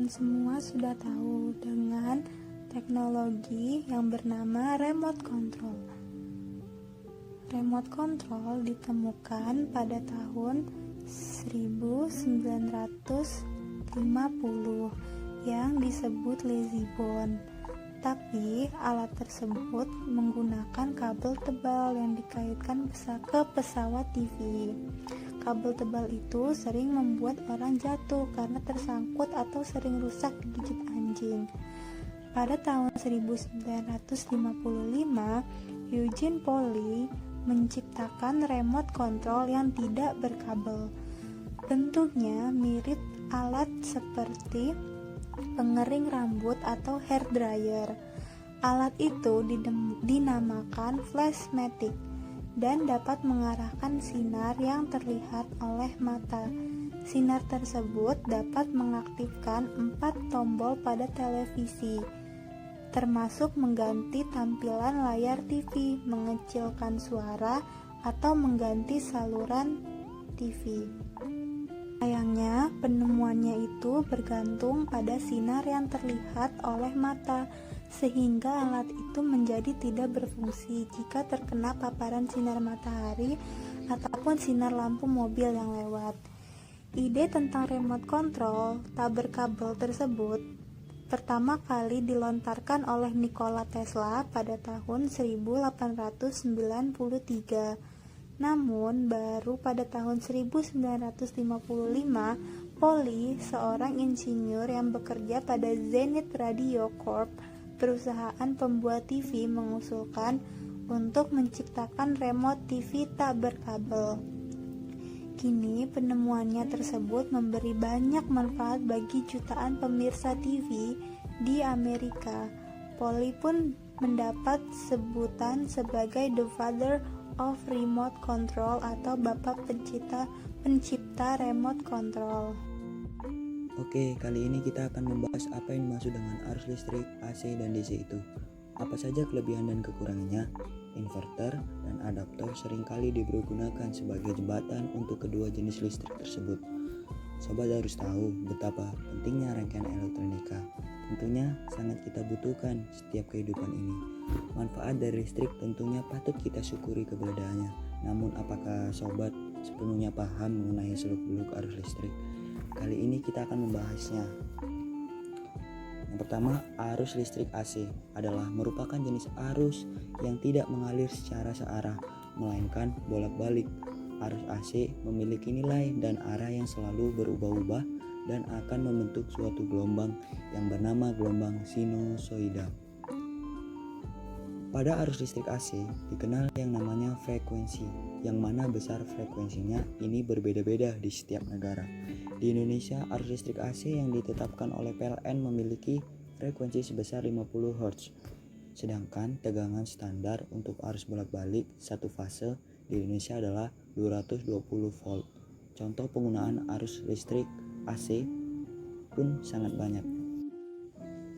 Kalian semua sudah tahu dengan teknologi yang bernama remote control. Remote control ditemukan pada tahun 1950 yang disebut lazy bone. Tapi alat tersebut menggunakan kabel tebal yang dikaitkan ke pesawat TV. Kabel tebal itu sering membuat orang jatuh karena tersangkut atau sering rusak digigit anjing. Pada tahun 1955, Eugene Pauly menciptakan remote control yang tidak berkabel. Bentuknya mirip alat seperti pengering rambut atau hair dryer. Alat itu dinamakan flashmatic dan dapat mengarahkan sinar yang terlihat oleh mata. Sinar tersebut dapat mengaktifkan 4 tombol pada televisi, termasuk mengganti tampilan layar TV, mengecilkan suara, atau mengganti saluran TV. Sayangnya, penemuannya itu bergantung pada sinar yang terlihat oleh mata, sehingga alat itu menjadi tidak berfungsi jika terkena paparan sinar matahari ataupun sinar lampu mobil yang lewat. Ide tentang remote control tak berkabel tersebut pertama kali dilontarkan oleh Nikola Tesla pada tahun 1893. Namun, baru pada tahun 1955, Pauly, seorang insinyur yang bekerja pada Zenith Radio Corp, perusahaan pembuat TV, mengusulkan untuk menciptakan remote TV tak berkabel. Kini, penemuannya tersebut memberi banyak manfaat bagi jutaan pemirsa TV di Amerika. Pauly pun mendapat sebutan sebagai The Father of Remote Control atau Bapak pencipta remote control. Oke, kali ini kita akan membahas apa yang dimaksud dengan arus listrik, AC, dan DC itu. Apa saja kelebihan dan kekurangannya? Inverter dan adaptor seringkali dipergunakan sebagai jembatan untuk kedua jenis listrik tersebut. Sobat harus tahu betapa pentingnya rangkaian elektronika. Tentunya sangat kita butuhkan setiap kehidupan ini. Manfaat dari listrik tentunya patut kita syukuri keberadaannya. Namun apakah sobat sepenuhnya paham mengenai seluk-beluk arus listrik? Kali ini kita akan membahasnya. Yang pertama, arus listrik AC adalah merupakan jenis arus yang tidak mengalir secara searah, melainkan bolak-balik. Arus AC memiliki nilai dan arah yang selalu berubah-ubah dan akan membentuk suatu gelombang yang bernama gelombang sinusoida. Pada arus listrik AC dikenal yang namanya frekuensi, yang mana besar frekuensinya ini berbeda-beda di setiap negara. Di Indonesia, arus listrik AC yang ditetapkan oleh PLN memiliki frekuensi sebesar 50 Hz. Sedangkan tegangan standar untuk arus bolak-balik satu fase di Indonesia adalah 220 volt. Contoh penggunaan arus listrik AC pun sangat banyak.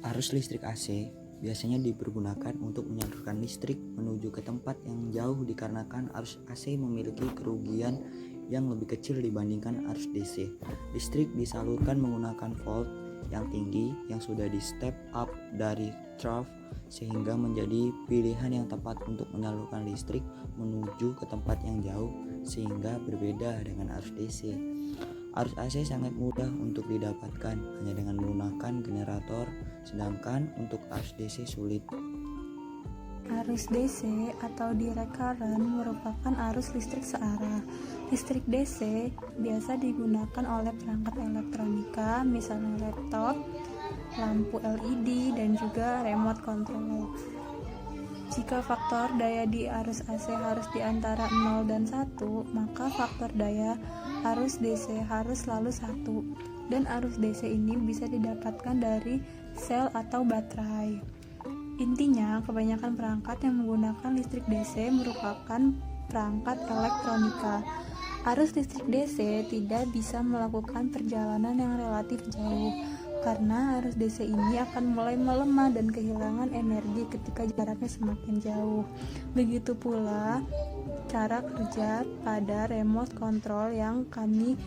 Arus listrik AC biasanya dipergunakan untuk menyalurkan listrik menuju ke tempat yang jauh dikarenakan arus AC memiliki kerugian yang lebih kecil dibandingkan arus DC. Listrik disalurkan menggunakan volt yang tinggi yang sudah di step up dari trough sehingga menjadi pilihan yang tepat untuk menyalurkan listrik menuju ke tempat yang jauh sehingga berbeda dengan arus DC. Arus AC sangat mudah untuk didapatkan hanya dengan menggunakan generator, sedangkan untuk arus DC sulit. Arus DC atau direct current merupakan arus listrik searah. Listrik DC biasa digunakan oleh perangkat elektronika, misalnya laptop, lampu LED, dan juga remote control. Jika faktor daya di arus AC harus di antara 0 dan 1, maka faktor daya arus DC harus selalu 1, dan arus DC ini bisa didapatkan dari sel atau baterai. Intinya, kebanyakan perangkat yang menggunakan listrik DC merupakan perangkat elektronika. Arus listrik DC tidak bisa melakukan perjalanan yang relatif jauh, karena arus DC ini akan mulai melemah dan kehilangan energi ketika jaraknya semakin jauh. Begitu pula cara kerja pada remote control yang kami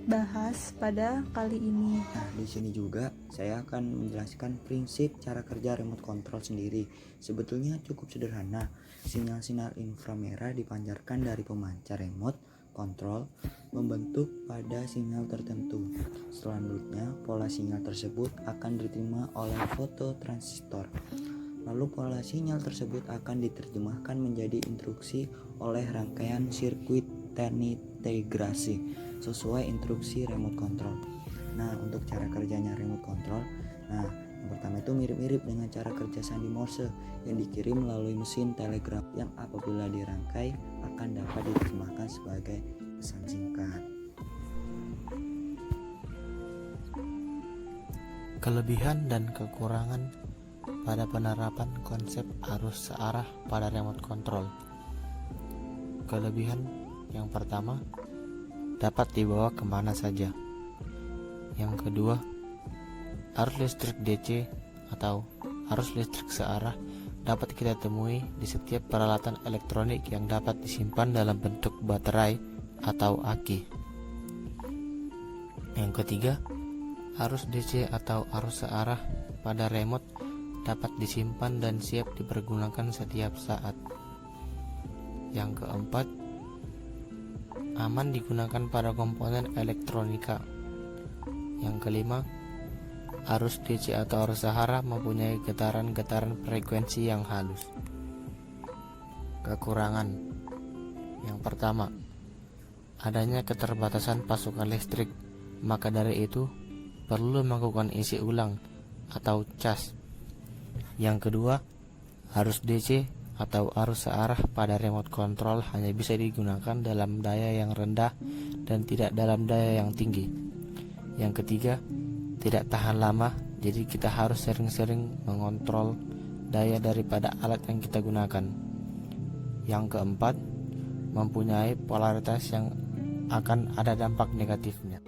bahas pada kali ini. Nah, di sini juga saya akan menjelaskan prinsip cara kerja remote control sendiri. Sebetulnya cukup sederhana. Sinyal-sinyal inframerah dipancarkan dari pemancar remote control membentuk pada sinyal tertentu. Selanjutnya, pola sinyal tersebut akan diterima oleh fototransistor. Lalu pola sinyal tersebut akan diterjemahkan menjadi instruksi oleh rangkaian sirkuit terintegrasi sesuai instruksi remote control. Nah, untuk cara kerjanya remote control, yang pertama itu mirip-mirip dengan cara kerja sandi Morse yang dikirim melalui mesin telegraf yang apabila dirangkai akan dapat diterjemahkan sebagai pesan singkat. Kelebihan dan kekurangan pada penerapan konsep arus searah pada remote control. Kelebihan yang pertama, dapat dibawa kemana saja. Yang kedua, arus listrik DC atau arus listrik searah dapat kita temui di setiap peralatan elektronik yang dapat disimpan dalam bentuk baterai atau aki. Yang ketiga, arus DC atau arus searah pada remote dapat disimpan dan siap dipergunakan setiap saat. Yang keempat, aman digunakan pada komponen elektronika. Yang kelima, arus DC atau arus searah mempunyai getaran-getaran frekuensi yang halus. Kekurangan yang pertama, adanya keterbatasan pasokan listrik, maka dari itu perlu melakukan isi ulang atau cas. Yang kedua, arus DC atau arus searah pada remote control hanya bisa digunakan dalam daya yang rendah dan tidak dalam daya yang tinggi. Yang ketiga, tidak tahan lama, jadi kita harus sering-sering mengontrol daya daripada alat yang kita gunakan. Yang keempat, mempunyai polaritas yang akan ada dampak negatifnya.